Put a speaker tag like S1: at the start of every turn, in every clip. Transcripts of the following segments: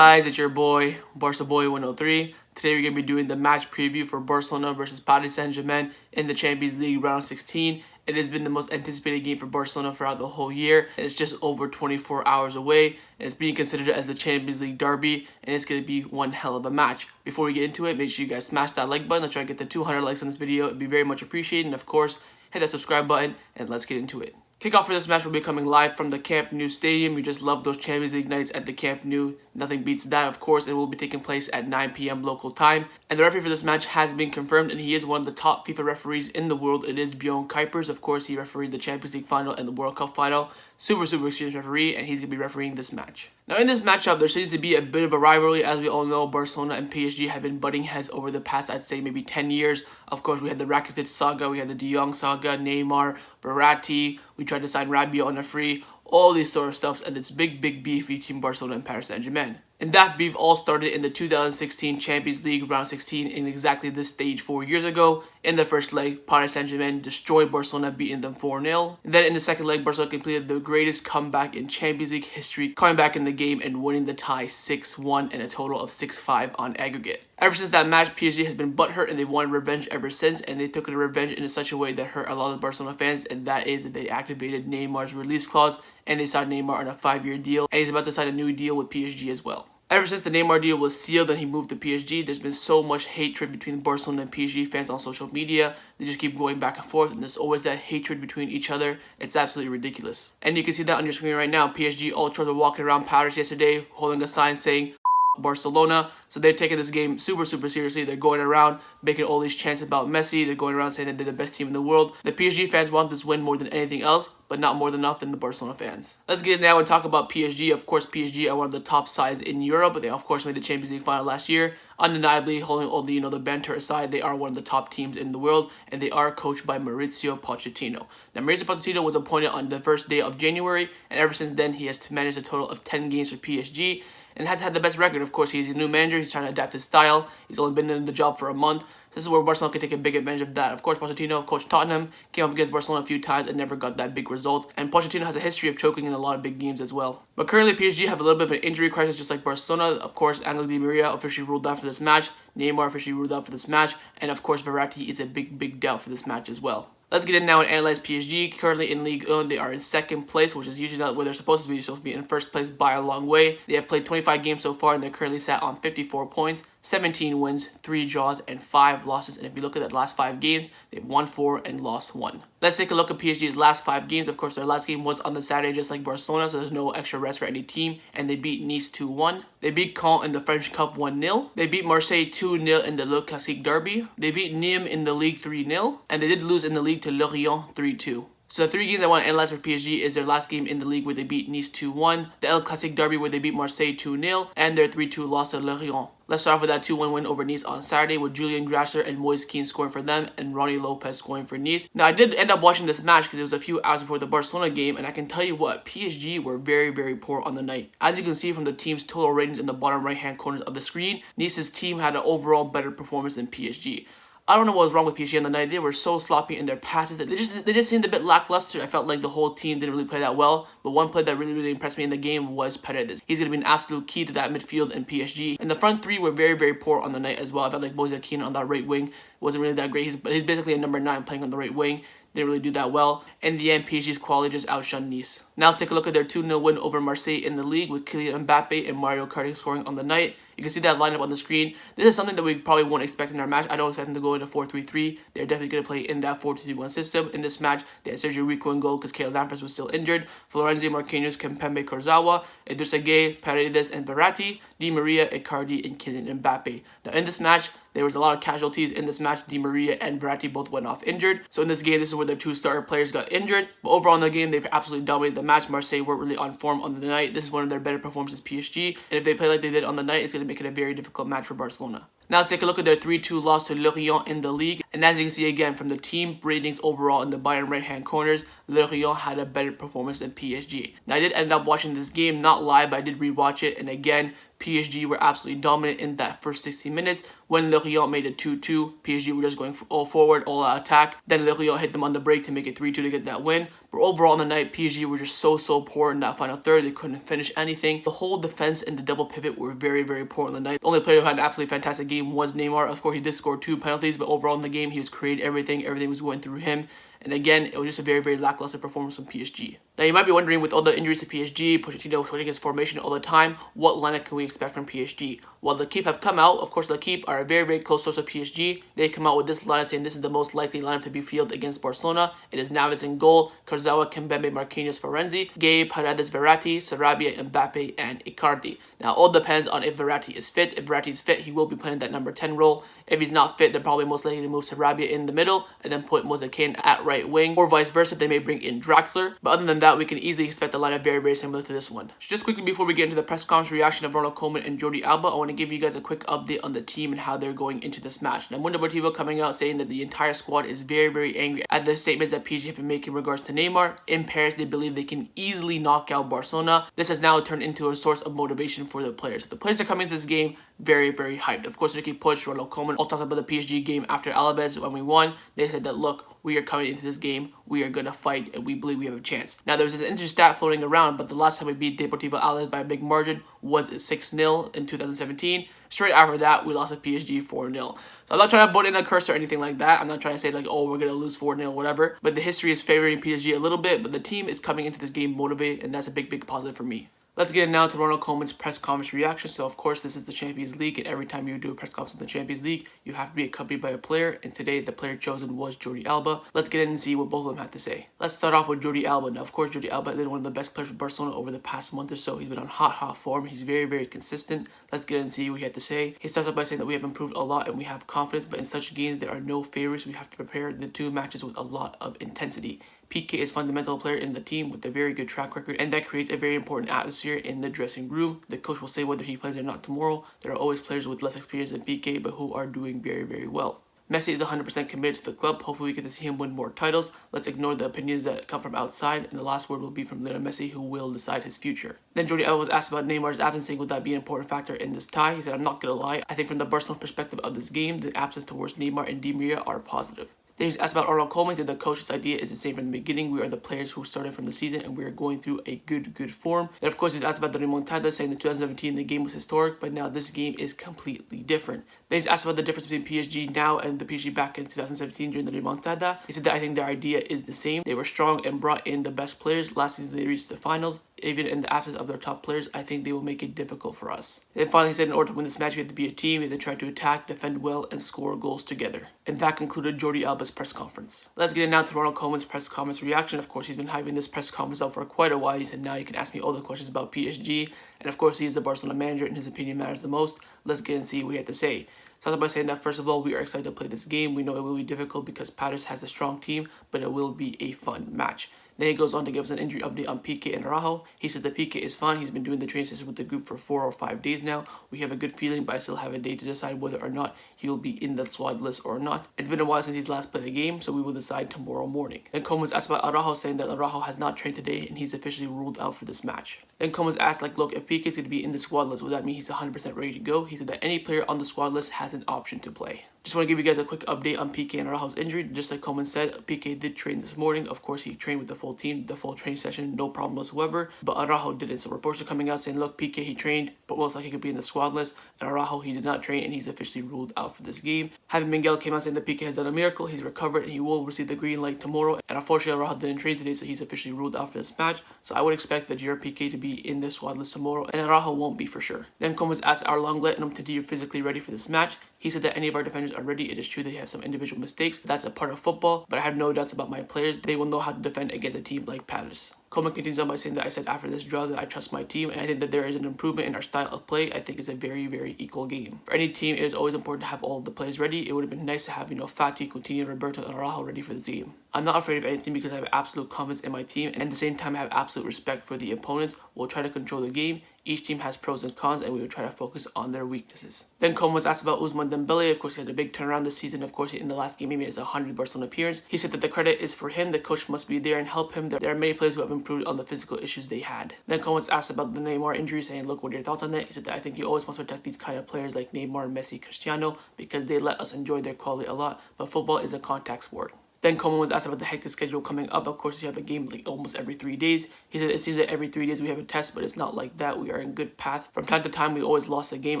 S1: guys, it's your boy, Barca Boy 103. Today we're going to be doing the match preview for Barcelona versus Paris Saint Germain in the Champions League round 16. It has been the most anticipated game for Barcelona throughout the whole year. It's just over 24 hours away, and it's being considered as the Champions League derby, and it's going to be one hell of a match. Before we get into it, make sure you guys smash that like button. Let's try to get to 200 likes on this video. It'd be very much appreciated, and of course, hit that subscribe button, and let's get into it. Kickoff for this match will be coming live from the Camp Nou stadium. We just love those Champions League nights at the Camp Nou. Nothing beats that, of course. It will be taking place at 9 p.m. local time. And the referee for this match has been confirmed, and he is one of the top FIFA referees in the world. It is Bjorn Kuipers. Of course, he refereed the Champions League final and the World Cup final. Super experienced referee, and he's going to be refereeing this match. Now, in this matchup, there seems to be a bit of a rivalry. As we all know, Barcelona and PSG have been butting heads over the past, I'd say, maybe 10 years. Of course, we had the Rakitic saga, we had the De Jong saga, Neymar, Verratti. We tried to sign Rabiot on a free. All these sort of stuff, and it's big beef between Barcelona and Paris Saint Germain. And that beef all started in the 2016 Champions League round 16 in exactly this stage 4 years ago. In the first leg, Paris Saint Germain destroyed Barcelona, beating them 4-0. And then in the second leg, Barcelona completed the greatest comeback in Champions League history, coming back in the game and winning the tie 6-1 and a total of 6-5 on aggregate. Ever since that match, PSG has been butthurt and they wanted revenge ever since, and they took the revenge in such a way that hurt a lot of Barcelona fans, and that is that they activated Neymar's release clause, and they signed Neymar on a 5-year deal, and he's about to sign a new deal with PSG as well. Ever since the Neymar deal was sealed and he moved to PSG, there's been so much hatred between Barcelona and PSG fans on social media. They just keep going back and forth, and there's always that hatred between each other. It's absolutely ridiculous. And you can see that on your screen right now. PSG Ultras were walking around Paris yesterday holding a sign saying Barcelona. So they're taking this game super seriously. They're going around making all these chants about Messi. They're going around saying that they're the best team in the world. The PSG fans want this win more than anything else, but not more than enough than the Barcelona fans. Let's get it now and talk about PSG. Of course, PSG are one of the top sides in Europe, but they of course made the Champions League final last year. Undeniably, holding all the the banter aside, they are one of the top teams in the world, and they are coached by Mauricio Pochettino. Now, Mauricio Pochettino was appointed on the first day of January, and ever since then, he has managed a total of 10 games for PSG, and has had the best record. Of course, he's a new manager. He's trying to adapt his style. He's only been in the job for a month. So this is where Barcelona can take a big advantage of that. Of course, Pochettino coached Tottenham, came up against Barcelona a few times and never got that big result. And Pochettino has a history of choking in a lot of big games as well. But currently, PSG have a little bit of an injury crisis just like Barcelona. Of course, Angel Di Maria officially ruled out for this match. Neymar officially ruled out for this match. And of course, Verratti is a big doubt for this match as well. Let's get in now and analyze PSG. Currently in Ligue 1, they are in second place, which is usually not where they're supposed to be. They're supposed to be in first place by a long way. They have played 25 games so far, and they're currently sat on 54 points, 17 wins, 3 draws, and 5 losses. And if you look at the last 5 games, they've won 4 and lost 1. Let's take a look at PSG's last 5 games. Of course, their last game was on the Saturday, just like Barcelona, so there's no extra rest for any team. And they beat Nice 2-1. They beat Caen in the French Cup 1-0. They beat Marseille 2-0 in the Le Classique Derby. They beat Nîmes in the League 3-0. And they did lose in the league to Lorient 3-2. So the 3 games I want to analyze for PSG is their last game in the league where they beat Nice 2-1, the El Clasique Derby where they beat Marseille 2-0, and their 3-2 loss to Lorient. Let's start off with that 2-1 win over Nice on Saturday with Julian Grasser and Moise Kean scoring for them and Ronnie Lopez scoring for Nice. Now, I did end up watching this match because it was a few hours before the Barcelona game, and I can tell you what, PSG were very poor on the night. As you can see from the team's total ratings in the bottom right-hand corners of the screen, Nice's team had an overall better performance than PSG. I don't know what was wrong with PSG on the night. They were so sloppy in their passes. They just seemed a bit lackluster. I felt like the whole team didn't really play that well. But one play that really impressed me in the game was Paredes. He's going to be an absolute key to that midfield in PSG. And the front 3 were very poor on the night as well. I felt like Moise Kean on that right wing wasn't really that great. He's basically a number 9 playing on the right wing. Didn't really do that well. In the end, PSG's quality just outshined Nice. Now let's take a look at their 2-0 win over Marseille in the league with Kylian Mbappe and Mario Kart scoring on the night. You can see that lineup on the screen. This is something that we probably won't expect in our match. I don't expect them to go into 4-3-3. They're definitely going to play in that 4-2-3-1 system. In this match, they had Sergio Rico in goal because Keylor Navas was still injured. Florenzi, Marquinhos, Kimpembe, Kurzawa, Idrissa Gueye, Paredes, and Verratti, Di Maria, Icardi, and Kylian Mbappe. Now in this match, there was a lot of casualties in this match. Di Maria and Verratti both went off injured. So in this game, this is where their 2 starter players got injured. But overall in the game, they absolutely dominated the match. Marseille weren't really on form on the night. This is one of their better performances, PSG. And if they play like they did on the night, it's going to make it a very difficult match for Barcelona. Now let's take a look at their 3-2 loss to Lorient in the league. And as you can see again from the team ratings overall in the bottom right-hand corners, Lorient had a better performance than PSG. Now I did end up watching this game, not live, but I did rewatch it. And again, PSG were absolutely dominant in that first 60 minutes. When Lorient made it 2-2, PSG were just going all forward, all out attack. Then Lorient hit them on the break to make it 3-2 to get that win. But overall on the night, PSG were just so poor in that final third. They couldn't finish anything. The whole defense and the double pivot were very poor on the night. The only player who had an absolutely fantastic game was Neymar. Of course, he did score 2 penalties, but overall in the game, he was creating everything. Everything was going through him. And again, it was just a very lackluster performance from PSG. Now, you might be wondering, with all the injuries to PSG, Pochettino switching his formation all the time, what lineup can we expect from PSG? Well, L'Équipe have come out. Of course, L'Équipe are a very close source of PSG. They come out with this lineup saying this is the most likely lineup to be fielded against Barcelona. It is Navas in goal, Kurzawa, Kimpembe, Marquinhos, Florenzi, Gay, Paredes, Verratti, Sarabia, Mbappe, and Icardi. Now, all depends on if Verratti is fit. If Verratti is fit, he will be playing that number 10 role. If he's not fit, they're probably most likely to move Sarabia in the middle and then put Moise Kean at right wing, or vice versa. They may bring in Draxler. But other than that, we can easily expect the lineup very similar to this one. So just quickly before we get into the press conference reaction of Ronald Koeman and Jordi Alba, I want to give you guys a quick update on the team and how they're going into this match. Now, Mundo Deportivo coming out saying that the entire squad is very angry at the statements that PSG have been making in regards to Neymar. In Paris, they believe they can easily knock out Barcelona. This has now turned into a source of motivation for the players. The players are coming to this game very hyped. Of course, Ricky Puig, Ronald Koeman all talked about the PSG game after Alaves when we won. They said that, look, we are coming into this game, we are going to fight, and we believe we have a chance. Now, there was this interesting stat floating around, but the last time we beat Deportivo Alaves by a big margin was 6-0 in 2017. Straight after that, we lost to PSG 4-0. So I'm not trying to put in a curse or anything like that. I'm not trying to say like, oh, we're going to lose 4-0, whatever. But the history is favoring PSG a little bit, but the team is coming into this game motivated, and that's a big positive for me. Let's get now to Ronald Koeman's press conference reaction. So, of course, this is the Champions League, and every time you do a press conference in the Champions League, you have to be accompanied by a player, and today the player chosen was Jordi Alba. Let's get in and see what both of them have to say. Let's start off with Jordi Alba. Now, of course, Jordi Alba has been one of the best players for Barcelona over the past month or so. He's been on hot form. He's very consistent. Let's get in and see what he had to say. He starts off by saying that we have improved a lot and we have confidence, but in such games, there are no favorites. We have to prepare the 2 matches with a lot of intensity. Pique is a fundamental player in the team with a very good track record, and that creates a very important atmosphere in the dressing room. The coach will say whether he plays or not tomorrow. There are always players with less experience than Pique, but who are doing very well. Messi is 100% committed to the club. Hopefully we get to see him win more titles. Let's ignore the opinions that come from outside, and the last word will be from Lionel Messi, who will decide his future. Then Jordi Alba was asked about Neymar's absence, saying would that be an important factor in this tie. He said, I'm not going to lie. I think from the Barcelona perspective of this game, the absence towards Neymar and Di Maria are positive. Then he was asked about Ronald Koeman, said the coach's idea is the same from the beginning. We are the players who started from the season, and we are going through a good form. Then, of course, he was asked about the remontada, saying that 2017 the game was historic, but now this game is completely different. Then he's asked about the difference between PSG now and the PSG back in 2017 during the remontada. He said that I think their idea is the same. They were strong and brought in the best players. Last season they reached the finals. Even in the absence of their top players, I think they will make it difficult for us. Then finally he said in order to win this match, we have to be a team. We have to try to attack, defend well, and score goals together. And that concluded Jordi Alba's press conference. Let's get now to Ronald Koeman's press conference reaction. Of course, he's been hyping this press conference up for quite a while. He said, now you can ask me all the questions about PSG. And of course, he is the Barcelona manager and his opinion matters the most. Let's get and see what he had to say. Started by saying that first of all, we are excited to play this game. We know it will be difficult because Paris has a strong team, but it will be a fun match. Then he goes on to give us an injury update on Pique and Araujo. He said that Pique is fine. He's been doing the training session with the group for 4 or 5 days now. We have a good feeling, but I still have a day to decide whether or not he will be in the squad list or not. It's been a while since he's last played a game, so we will decide tomorrow morning. Then Koeman was asked about Araujo, saying that Araujo has not trained today and he's officially ruled out for this match. Then Koeman was asked, like, look, if Pique is going to be in the squad list, would that mean he's 100% ready to go? He said that any player on the squad list has an option to play. Just want to give you guys a quick update on Pique and Araujo's injury. Just like Koeman said, Pique did train this morning. Of course, he trained with the full team, the full training session, no problem whatsoever. But Araujo didn't. So reports are coming out saying, look, Pique, he trained, but most likely he could be in the squad list. And Araujo, he did not train, and he's officially ruled out for this game. Javi Miguel came out saying that Pique has done a miracle. He's recovered, and he will receive the green light tomorrow. And unfortunately, Araujo didn't train today, so he's officially ruled out for this match. So I would expect that Gerard Pique to be in the squad list tomorrow, and Araujo won't be for sure. Then Koeman was asked, are Lenglet and Umtiti physically ready for this match? He said that any of our defenders are ready. It is true they have some individual mistakes. That's a part of football, but I have no doubts about my players. They will know how to defend against a team like Paris. Koeman continues on by saying that I said after this draw that I trust my team, and I think that there is an improvement in our style of play. I think it's a very equal game. For any team, it is always important to have all of the players ready. It would have been nice to have, Fati, Coutinho, Roberto, and Araujo ready for this game. I'm not afraid of anything because I have absolute confidence in my team, and at the same time I have absolute respect for the opponents. We'll try to control the game. Each team has pros and cons, and we will try to focus on their weaknesses. Then Koeman was asked about Ousmane Dembele. Of course, he had a big turnaround this season. Of course, in the last game, he made his 100th Barcelona appearance. He said that the credit is for him. The coach must be there and help him. There are many players who have improved on the physical issues they had. Then Koeman was asked about the Neymar injury, saying, look, what are your thoughts on that? He said that I think you always must protect these kind of players like Neymar, Messi, Cristiano, because they let us enjoy their quality a lot. But football is a contact sport. Then Koeman was asked about the hectic schedule coming up. Of course, you have a game like almost every 3 days. He said it seems that every 3 days we have a test, but it's not like that. We are in good path. From time to time, we always lost a game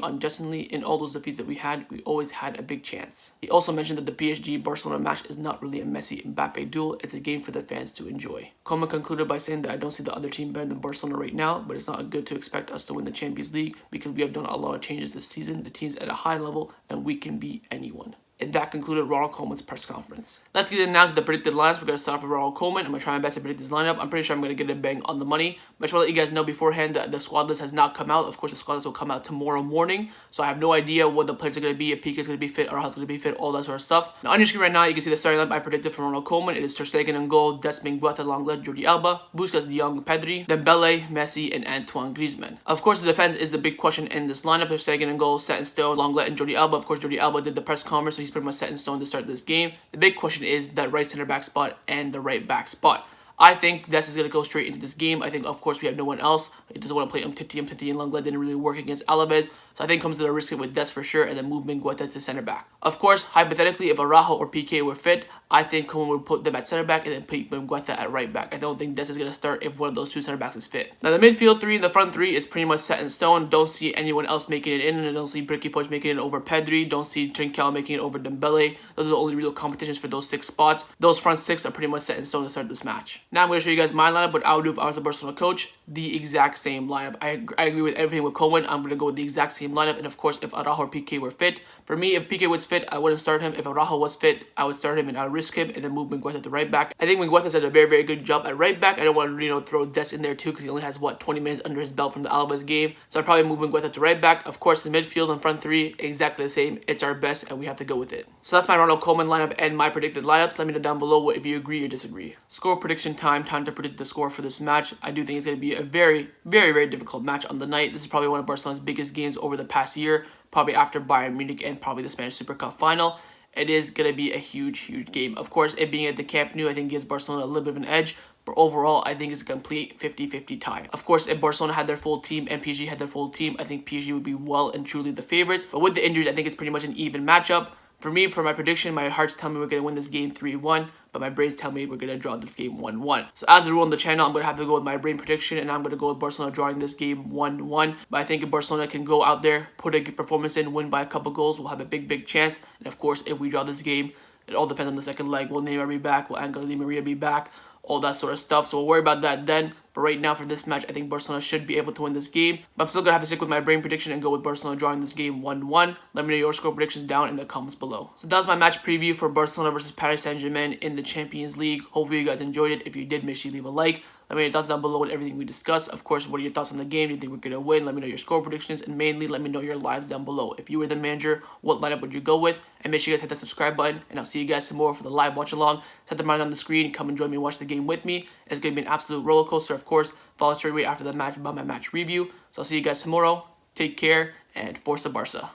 S1: unjustly. In all those defeats that we always had a big chance. He also mentioned that the PSG Barcelona match is not really a Messi Mbappe duel. It's a game for the fans to enjoy. Koeman concluded by saying that I don't see the other team better than Barcelona right now, but it's not good to expect us to win the Champions League because we have done a lot of changes this season. The team's at a high level and we can beat anyone. And that concluded Ronald Koeman's press conference. Let's get into the predicted lineups. We're going to start off with Ronald Koeman. I'm going to try my best to predict this lineup. I'm pretty sure I'm going to get a bang on the money. But I just want to let you guys know beforehand that the squad list has not come out. Of course, the squad list will come out tomorrow morning. So I have no idea what the players are going to be, if Pique is going to be fit, Araujo is going to be fit, all that sort of stuff. Now on your screen right now, you can see the starting lineup I predicted for Ronald Koeman. It is Ter Stegen in goal, Desmond Guetta, Lenglet, Jordi Alba, Busquets, De Jong, Pedri, Dembele, Messi, and Antoine Griezmann. Of course, the defense is the big question in this lineup. Ter Stegen in goal, set in stone, Lenglet, and Jordi Alba. Of course, Jordi Alba did the press conference, so he's pretty much set in stone to start this game. The big question is that right center back spot and the right back spot. I think Des is going to go straight into this game. I think, of course, we have no one else. He doesn't want to play Umtiti and Lenglet didn't really work against Alaves. So I think comes to the risk it with Des for sure and then move Mingueta to center back. Of course, hypothetically, if Araujo or Pique were fit, I think Koeman would put them at center back and then put Mingueta at right back. I don't think Des is going to start if one of those two center backs is fit. Now, the midfield three and the front three is pretty much set in stone. Don't see anyone else making it in. And I don't see Bricky Poch making it over Pedri. Don't see Trincao making it over Dembele. Those are the only real competitions for those 6 spots. Those front 6 are pretty much set in stone to start this match. Now, I'm going to show you guys my lineup, but I would do if I was the Barcelona coach, the exact same lineup. I agree with everything with Koeman. I'm going to go with the exact same lineup. And of course, if Araujo or Pique were fit, for me, if Pique was fit, I wouldn't start him. If Araujo was fit, I would start him and I would risk him and then move Mingueta to right back. I think Mingueta's did a very, very good job at right back. I don't want to, throw Des in there too because he only has, 20 minutes under his belt from the Alaves game. So I'd probably move Mingueta to right back. Of course, the midfield and front three, exactly the same. It's our best and we have to go with it. So that's my Ronald Koeman lineup and my predicted lineups. Let me know down below if you agree or disagree. Score prediction time to predict the score for this match. I do think it's going to be a very, very, very difficult match on the night. This is probably one of Barcelona's biggest games over the past year, probably after Bayern Munich and probably the Spanish Super Cup final. It is going to be a huge, huge game. Of course, it being at the Camp Nou, I think gives Barcelona a little bit of an edge. But overall, I think it's a complete 50-50 tie. Of course, if Barcelona had their full team and PSG had their full team, I think PSG would be well and truly the favorites. But with the injuries, I think it's pretty much an even matchup. For me, for my prediction, my heart's telling me we're going to win this game 3-1, but my brain's telling me we're going to draw this game 1-1. So as a rule on the channel, I'm going to have to go with my brain prediction, and I'm going to go with Barcelona drawing this game 1-1. But I think if Barcelona can go out there, put a good performance in, win by a couple goals, we'll have a big, big chance. And of course, if we draw this game, it all depends on the second leg. Will Neymar be back? Will Angel Di Maria be back? All that sort of stuff. So we'll worry about that then. But right now for this match, I think Barcelona should be able to win this game. But I'm still going to have to stick with my brain prediction and go with Barcelona drawing this game 1-1. Let me know your score predictions down in the comments below. So that was my match preview for Barcelona versus Paris Saint Germain in the Champions League. Hopefully you guys enjoyed it. If you did, make sure you leave a like. Let me know your thoughts down below with everything we discussed. Of course, what are your thoughts on the game? Do you think we're going to win? Let me know your score predictions. And mainly, let me know your lives down below. If you were the manager, what lineup would you go with? And make sure you guys hit that subscribe button. And I'll see you guys tomorrow for the live watch along. Set the mind on the screen. Come and join me and watch the game with me. It's going to be an absolute roller coaster, of course. Follow straight away after the match about my match review. So I'll see you guys tomorrow. Take care and Forza Barca.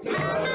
S2: Yes.